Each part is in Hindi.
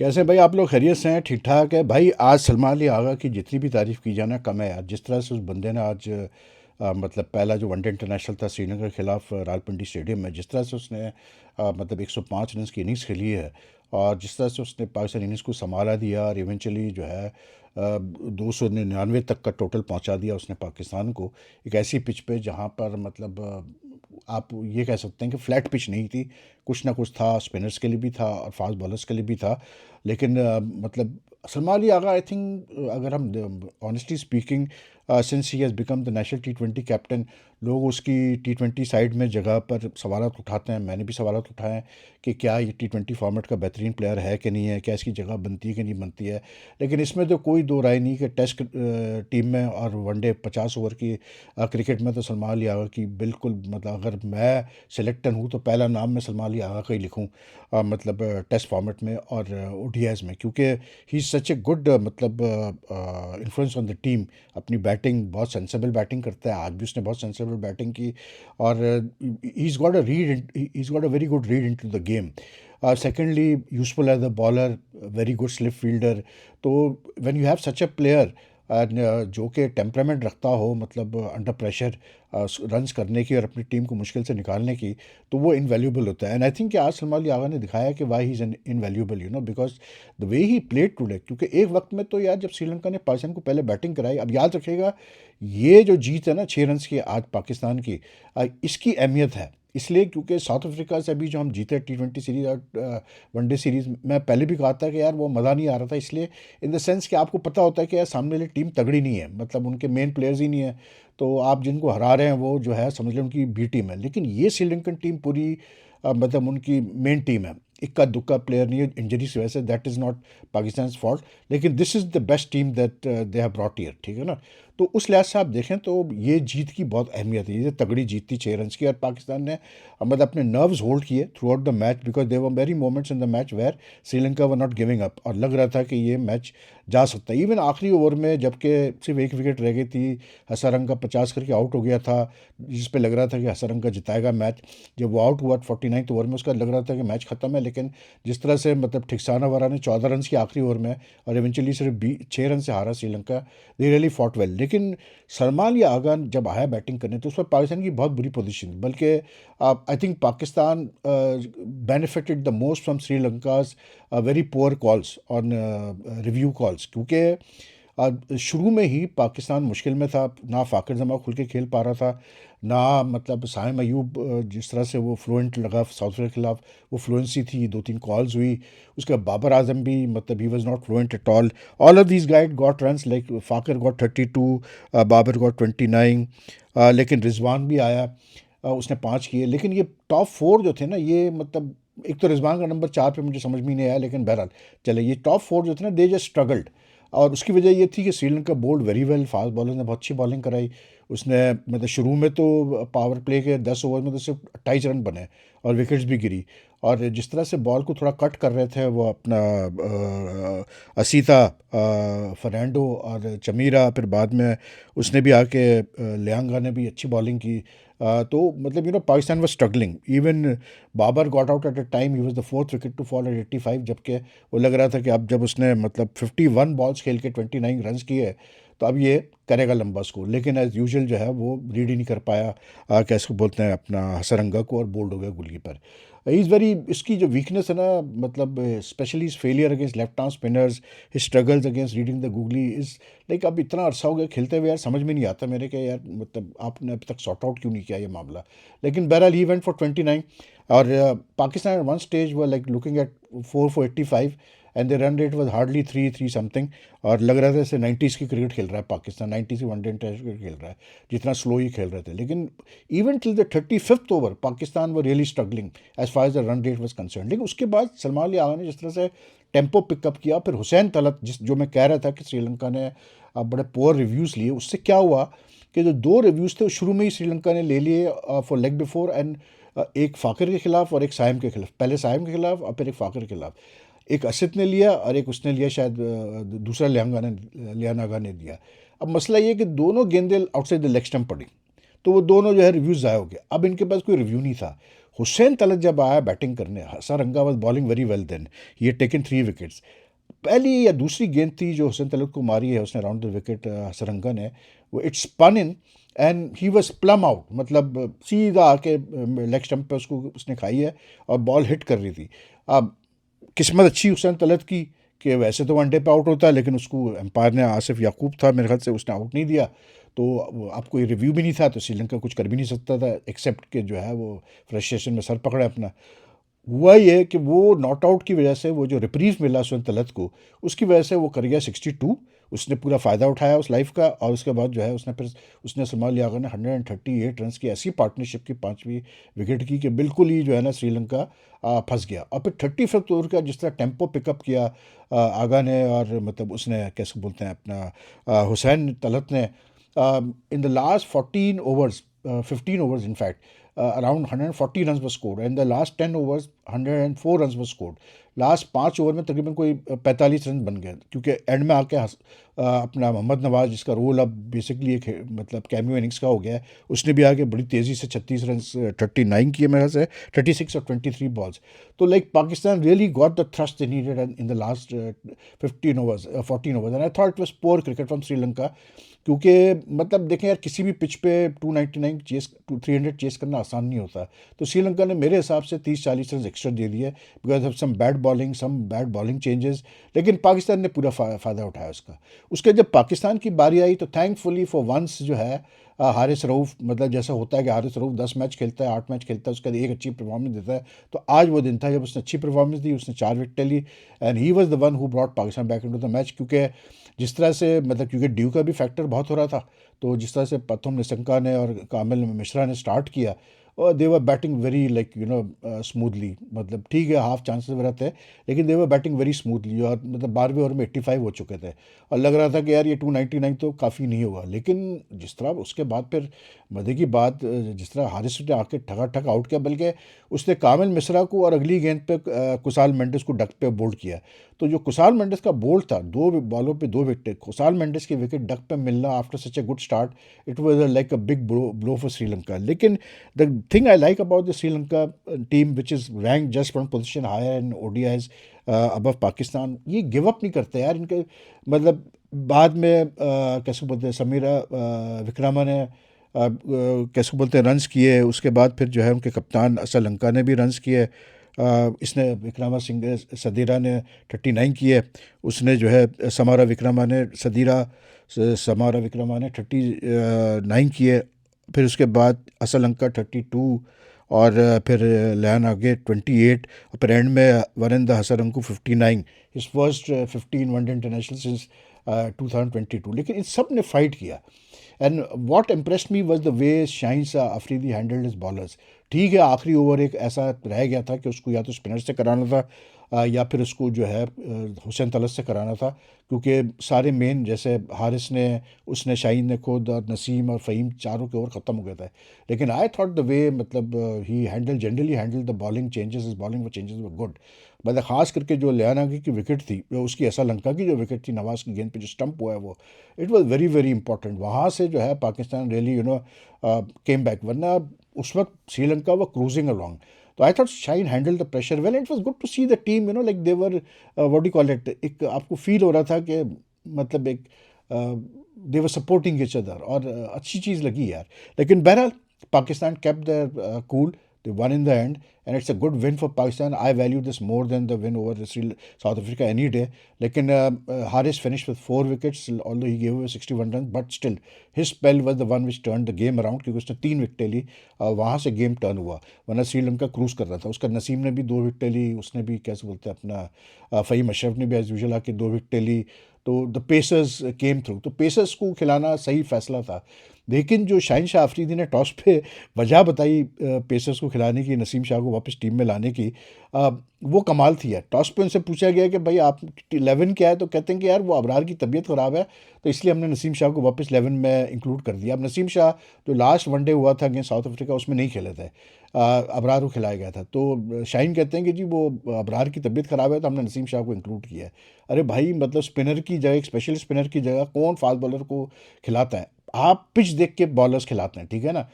कैसे हैं भाई? आप लोग खैरियत से हैं? ठीक ठाक है भाई। आज सलमान अली आगा की जितनी भी तारीफ़ की जाना कम है यार। जिस तरह से उस बंदे ने आज मतलब पहला जो वनडे इंटरनेशनल था श्रीलंका के खिलाफ रावलपिंडी स्टेडियम में, जिस तरह से उसने मतलब 105 रन की इनिंग्स खेली है और जिस तरह से उसने पाकिस्तान इनिंग्स को संभाला दिया और इवेंचुअली जो है 299 तक का टोटल पहुंचा दिया उसने पाकिस्तान को, एक ऐसी पिच पे जहां पर मतलब आप ये कह सकते हैं कि फ्लैट पिच नहीं थी। कुछ ना कुछ था, स्पिनर्स के लिए भी था और फास्ट बॉलर्स के लिए भी था। लेकिन मतलब सलमान अली आगा, आई थिंक अगर हम honestly speaking, since he has become the national T20 captain, लोग उसकी T20 साइड में जगह पर सवालात उठाते हैं। मैंने भी सवालात उठाए हैं कि क्या ये T20 फॉर्मेट का बेहतरीन प्लेयर है कि नहीं है, क्या इसकी जगह बनती है कि नहीं बनती है। लेकिन इसमें तो कोई दो राय नहीं कि टेस्ट टीम में और वनडे 50 ओवर की क्रिकेट में तो सलमान अली आगा की बिल्कुल, मतलब अगर मैं सिलेक्टर हूँ तो पहला नाम मैं सलमान अली आगा का ही लिखूँ, मतलब टेस्ट फॉर्मेट में और ODIs में, क्योंकि he is such a good मतलब इन्फ्लुएंस ऑन द टीम। अपनी बैटिंग, बहुत सेंसेबल बैटिंग करता है। आज भी उसने बहुत सेंसेबल बैटिंग की और he is got a very good read into the game. Secondly, useful as a bowler, very good slip fielder. तो when you have such a player जो कि टेम्परामेंट रखता हो, मतलब अंडर प्रेशर रन्स करने की और अपनी टीम को मुश्किल से निकालने की, तो वो इनवैल्यूएबल होता है। एंड आई थिंक कि आज सलमान अली आगा ने दिखाया कि why he is invaluable, because the way he played today. क्योंकि एक वक्त में तो यार, जब श्रीलंका ने पाकिस्तान को पहले बैटिंग कराई, अब याद रखिएगा, ये जो जीत है ना 6 रन की आज पाकिस्तान की, इसकी अहमियत है इसलिए क्योंकि साउथ अफ्रीका से अभी जो हम जीते T20 सीरीज़ और वनडे सीरीज़, मैं पहले भी कहा था कि यार वो मज़ा नहीं आ रहा था, इसलिए इन द सेंस कि आपको पता होता है कि यार सामने वाली टीम तगड़ी नहीं है, मतलब उनके मेन प्लेयर्स ही नहीं है। तो आप जिनको हरा रहे हैं वो जो है समझ लें उनकी बी टीम है। लेकिन ये श्रीलंकन टीम पूरी मतलब उनकी मेन टीम है, इक्का दुक्का प्लेयर नहीं है इंजरी की वजह से। That is not Pakistan fault, लेकिन this is the best team that they have brought year, ठीक है ना। तो उस लिहाज से आप देखें तो ये जीत की बहुत अहमियत है। ये तगड़ी जीत थी 6 रन की, और पाकिस्तान ने मतलब अपने नर्व्स होल्ड किए throughout the match, because there were very moments in the match where Sri Lanka were not giving up, और लग रहा था कि ये मैच जा सकता है। इवन आखिरी ओवर में जबकि सिर्फ एक विकेट रह गई थी, हसारंगा 50 करके आउट हो गया था, जिस पे लग रहा था कि हसारंगा जिताएगा मैच। जब वो आउट हुआ 49th ओवर में, उसका लग रहा था कि मैच खत्म है। लेकिन जिस तरह से मतलब ठिकसाना वारा ने 14 रन की आखिरी ओवर में और इवेंचुअली सिर्फ 6 रन से हारा Sri Lanka, they really fought well. लेकिन सलमान या आगा जब आया बैटिंग करने तो उस पर पाकिस्तान की बहुत बुरी पोजीशन, बल्कि I think Pakistan benefited the most from Sri Lanka's very poor calls on review calls, क्योंकि शुरू में ही पाकिस्तान मुश्किल में था। ना फ़ाखर जमा खुल के खेल पा रहा था, ना मतलब साइम अयूब जिस तरह से वो फ्लुएंट लगा साउथ अफ्रीका के खिलाफ, वो फ्लुएंसी थी, 2-3 कॉल्स हुई। उसके बाद बाबर आजम भी, मतलब he was not fluent at all of these guys got runs, like Fakhar got 32, Babar got 29, लेकिन रिजवान भी आया, उसने 5 किए। लेकिन ये टॉप 4 जो थे ना, ये मतलब एक तो रिजवान का नंबर 4 पे मुझे समझ में नहीं आया, लेकिन बहरहाल चले, ये टॉप 4 जो थे ना, दे जस्ट स्ट्रगल्ड। और उसकी वजह ये थी कि Sri Lanka bowled very well, fast bowler ने बहुत अच्छी बॉलिंग कराई। उसने मतलब शुरू में तो पावर प्ले के 10 ओवर में तो सिर्फ 28 रन बने और विकेट्स भी गिरी। और जिस तरह से बॉल को थोड़ा कट कर रहे थे वो अपना असीता, फर्नांडो और चमीरा, फिर बाद में उसने भी आके लियांगा ने भी अच्छी बॉलिंग की। तो मतलब Pakistan was struggling. Even Babar got out at a time, he was the fourth wicket to fall at 85, जबकि वो लग रहा था कि अब जब उसने मतलब 51 बॉल्स खेल के 29 रन किए तो अब ये करेगा लंबा स्कोर। लेकिन एज यूजुअल जो है वो रीड ही नहीं कर पाया, कैसे बोलते हैं, अपना हसरंगा को, और बोल्ड हो गया गुल्ली पर। इज़ वेरी, इसकी जो वीकनेस है ना, मतलब specially is failure against left arm spinners, his struggles against reading the googly is like, अब इतना अरसा हो गया खेलते हुए यार, समझ में नहीं आता मेरे कि यार मतलब आपने अभी तक सॉर्ट आउट क्यों नहीं किया ये मामला। लेकिन बहरहाल ही वेंट फॉर 29। और पाकिस्तान एट वन स्टेज वो like looking at 4 for 85, and the run rate was hardly 3 something. और लग रहा था जैसे 90s की क्रिकेट खेल रहा है पाकिस्तान, 90s की वनडे इंटरनेशनल क्रिकेट खेल रहा है, जितना स्लो ही खेल रहे थे। लेकिन even till the 35th over Pakistan वो really struggling as far as the run rate was concern. लेकिन उसके बाद सलमान अली आगा ने जिस तरह से टेम्पो पिकअप किया, फिर हुसैन तलत, जिस जो मैं कह रहा था कि श्रीलंका ने बड़े पुअर रिव्यूज़ लिए, उससे क्या हुआ कि जो 2 रिव्यूज़ थे शुरू में ही श्रीलंका ने ले लिए फॉर लेग बिफोर, एंड एक फ़ाखर के खिलाफ और एक साइम के खिलाफ, पहले साइम के खिलाफ और फिर एक फ़ाखर के खिलाफ। एक असित ने लिया और एक उसने लिया, शायद दूसरा लियानागा ने लिया। अब मसला ये कि दोनों गेंदें आउटसाइड द लेग स्टंप पड़ी, तो वो दोनों जो है रिव्यूज़ ज़ाया हो गया। अब इनके पास कोई रिव्यू नहीं था। हुसैन तलत जब आया बैटिंग करने, Hasaranga was bowling very well then, he had taken 3 wickets. पहली या दूसरी गेंद थी जो हुसैन तलत को मारी है उसने राउंड द विकेट हसरंगा ने, वो it's spun in and he was plumb out, मतलब सीधा आके लेग स्टंप पे उसको उसने खाई है और बॉल हिट कर रही थी। अब किस्मत अच्छी हुसैन तलत की कि वैसे तो वनडे पे आउट होता है, लेकिन उसको एम्पायर ने, आसिफ याकूब था मेरे ख्याल से, उसने आउट नहीं दिया। तो अब कोई रिव्यू भी नहीं था, तो श्रीलंका कुछ कर भी नहीं सकता था एक्सेप्ट कि जो है वो फ्रस्ट्रेशन में सर पकड़ा अपना। हुआ ये कि वो नॉट आउट की वजह से, वो जो रिप्रीव मिला सुन तलत को, उसकी वजह से वो कर गया 62। उसने पूरा फ़ायदा उठाया उस लाइफ का, और उसके बाद जो है उसने फिर उसने सलमान लियागा ने 138 रन की ऐसी पार्टनरशिप की 5वीं विकेट की कि बिल्कुल ही जो है ना श्रीलंका फंस गया। और फिर 35th ओवर का जिस तरह टेम्पो पिकअप किया आगा ने, और मतलब उसने कैसे बोलते हैं अपना हुसैन तलत ने, इन the last 14 overs, 15 overs in fact, around 140 runs were scored, and the last 10 overs 104 runs were scored. Last 5 over में तकरीबन कोई 45 रन बन गए, क्योंकि एंड में आके अपना मोहम्मद नवाज, जिसका रोल अब बेसिकली एक मतलब कैमियो इनिंग्स का हो गया है, उसने भी आके बड़ी तेज़ी से 36 रन 39 किए मेरे से, 36 और 23 बॉल्स। तो like Pakistan really got the thrust they needed in the last 15 overs 14 overs, and I thought it was poor cricket from Sri Lanka. क्योंकि मतलब देखें यार, किसी भी पिच पे 299 चेस 300 चेस करना आसान नहीं होता। तो श्रीलंका ने मेरे हिसाब से 30-40 रन एक्स्ट्रा दे दिए because of some bad bowling changes, लेकिन पाकिस्तान ने पूरा फ़ायदा उठाया उसका। उसके जब पाकिस्तान की बारी आई तो थैंकफुली फॉर वंस जो है हारिस रऊफ़, मतलब जैसा होता है कि हारिस रऊफ़ 10 मैच खेलता है, 8 मैच खेलता है, उसके बाद एक अच्छी परफॉर्मेंस देता है। तो आज वो दिन था जब उसने अच्छी परफॉर्मेंस दी, उसने 4 विकेटें ली, and he was the one who brought Pakistan back into the match. क्योंकि जिस तरह से मतलब, क्योंकि ड्यू का भी फैक्टर बहुत हो रहा था, तो जिस तरह से प्रथम निशंका ने और कामिल मिश्रा ने स्टार्ट किया, और दे वर बैटिंग वेरी लाइक स्मूथली, मतलब ठीक है हाफ चांसेस रहते हैं, लेकिन दे वर बैटिंग वेरी स्मूथली, और मतलब 12वें ओवर में 85 हो चुके थे, और लग रहा था कि यार ये 299 तो काफ़ी नहीं होगा। लेकिन जिस तरह उसके बाद फिर मजे की बात, जिस तरह हारिस ने आके ठगा ठग आउट किया, बल्कि उसने कामिल मिश्रा को और अगली गेंद पे कुसाल मेंडिस को डक पे बोल्ड किया। तो जो कुसाल मेंडिस का बोल्ड था, 2 बॉलों पे 2 विकेट, कुसाल मेंडिस की विकेट डक पे मिलना after such a good start, it was like a big blow for Sri Lanka. लेकिन the thing I like about the Sri Lanka team, which is ranked just one position higher in ODIs above Pakistan, ये गिव अप नहीं करते यार इनके, मतलब बाद में कैसे बोलते हैं समीरा विक्रमा ने कैसे बोलते हैं रन्स किए, उसके बाद फिर जो है उनके कप्तान श्रीलंका ने भी रन्स किए। इसने विक्रमा सिंह सदीरा ने 39 किए, उसने जो है समारा विक्रमा ने 39 किए। फिर उसके बाद असलंका 32, और फिर लैन आगे 28, और फिर एंड में Wanindu Hasaranga 59, his first 15 one day international since 2022। लेकिन इन सब ने फाइट किया, and what impressed me was the way Shaheen Shah Afridi handled his bowlers. ठीक है आखिरी ओवर एक ऐसा रह गया था कि उसको या तो स्पिनर से कराना था या फिर उसको जो है हुसैन तलत से कराना था, क्योंकि सारे मेन जैसे हारिस ने, उसने, शाहीन ने खुद, और नसीम और फ़हीम, चारों के ओवर ख़त्म हो गए थे। लेकिन आई थॉट द वे मतलब he generally handle the bowling changes, is bowling changes were good. मतलब ख़ास करके जो लियानागी की विकेट थी, उसकी ऐसा लंका की जो विकेट थी नवाज़ की गेंद पे जो स्टंप हुआ है वो, it was very very important. वहाँ से जो है पाकिस्तान रियली केम बैक, वरना उस वक्त श्रीलंका व क्रूजिंग अलॉन्ग। तो I thought Shan handled the pressure well, it was good to see the team, like they were what do call it, एक आपको फील हो रहा था कि मतलब एक they were supporting each other, और अच्छी चीज़ लगी यार। लेकिन बहरहाल Pakistan kept their cool, they won in the end, and it's a good win for Pakistan. I value this more than the win over South Africa any day. लेकिन Haris finished with 4 wickets, although he gave away 61 runs, but still his spell was the one which turned the game around, क्योंकि उसने 3 विकेटें ली, वहाँ से गेम टर्न हुआ, वरना श्रीलंका क्रूज कर रहा था। उसका नसीम ने भी 2 विकेटें ली, उसने भी कैसे बोलते हैं अपना फ़हीम अशरफ ने भी एज यूजुअल आके 2 विकेटें ली। तो द पेसर्स केम थ्रू, तो पेसर्स को खिलाना सही फैसला था। लेकिन जो शाहीन शाह अफरीदी ने टॉस पे वजह बताई पेसर्स को खिलाने की, नसीम शाह को वापस टीम में लाने की, वो कमाल थी यार। टॉस पे उनसे पूछा गया कि भाई आप 11 क्या है, तो कहते हैं कि यार वो अबरार की तबीयत ख़राब है, तो इसलिए हमने नसीम शाह को वापस 11 में इंक्लूड कर दिया। अब नसीम शाह जो लास्ट वनडे हुआ था अगेंस्ट साउथ अफ्रीका, उसमें नहीं खेले थे, अबरार को खिलाया गया था। तो शाहीन कहते हैं कि जी वो अबरार की तबीयत ख़राब है, तो हमने नसीम शाह को इंक्लूड किया है। अरे भाई मतलब स्पिनर की जगह, एक स्पेशल स्पिनर की जगह कौन फास्ट बॉलर को खिलाता है? आप पिच देख के बॉलर्स खिलाते हैं, ठीक है ना।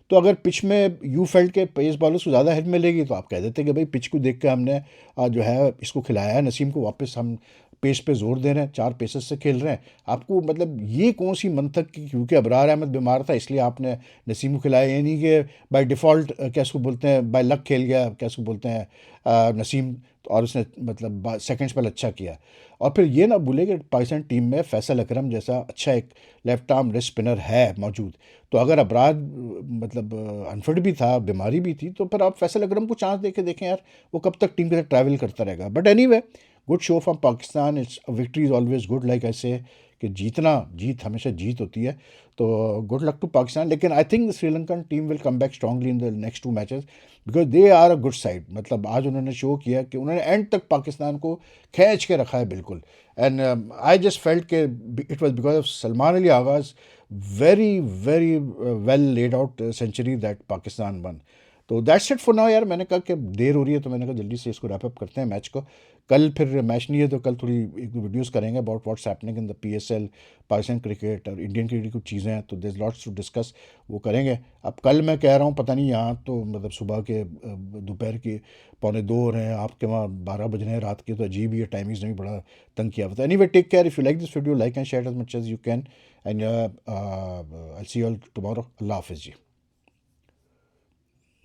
तो अगर पिच में यू फेल्ट के पेस बॉलर्स को ज़्यादा हेल्प मिलेगी तो आप कह देते हैं कि भाई पिच को देख के हमने जो है इसको खिलाया है, नसीम को वापस हम पेस पे जोर दे रहे हैं, 4 पेसेस से खेल रहे हैं। आपको मतलब ये कौन सी मंतक की, क्योंकि अबरार अहमद बीमार था इसलिए आपने नसीम को खिलाया, ये नहीं कि बाय डिफ़ॉल्ट क्या इसको बोलते हैं, बाय लक खेल गया, क्या इसको बोलते हैं नसीम, और उसने मतलब सेकंड स्पेल अच्छा किया। और फिर ये ना भूले कि पाकिस्तान टीम में फैसल अकरम जैसा अच्छा एक लेफ्ट आर्म रेस्ट स्पिनर है मौजूद। तो अगर अबरार मतलब अनफिट भी था, बीमारी भी थी, तो फिर आप फैसल अकरम को चांस दे के देखें यार, वो कब तक टीम के साथ ट्रैवल करता रहेगा। But anyway, good show from Pakistan, it's victory is always good, like ऐसे कि जीत हमेशा जीत होती है। तो गुड लक टू पाकिस्तान, लेकिन I think the Sri Lankan team will come back strongly in the next 2 matches, because they are a good side. मतलब आज उन्होंने शो किया कि उन्होंने एंड तक पाकिस्तान को खींच के रखा है बिल्कुल। एंड आई जस्ट फेल्ट के it was because of Salman Ali आगाज very very well laid out century that Pakistan won. So that's it for now यार, मैंने कहा कि देर हो रही है तो मैंने कहा जल्दी से इसको रैप अप करते हैं मैच को। कल फिर मैच नहीं है तो कल थोड़ी एक दो वीडियोस करेंगे about what's happening in the PSL, Pakistan cricket और इंडियन क्रिकेट की कुछ चीज़ें हैं, तो देयर लॉट्स टू डिस्कस, वो करेंगे। अब कल मैं कह रहा हूँ पता नहीं, यहाँ तो मतलब सुबह के दोपहर के 1:45 हो रहे हैं, आपके वहाँ 12 बज रहे हैं रात के, तो अजीब ही है, टाइमिंग्स ने भी बड़ा तंग किया हुआ था। Anyway, take care, if you like this video like and share as much as you can, and I see you all tomorrow. अल्लाह हाफिज़ जी।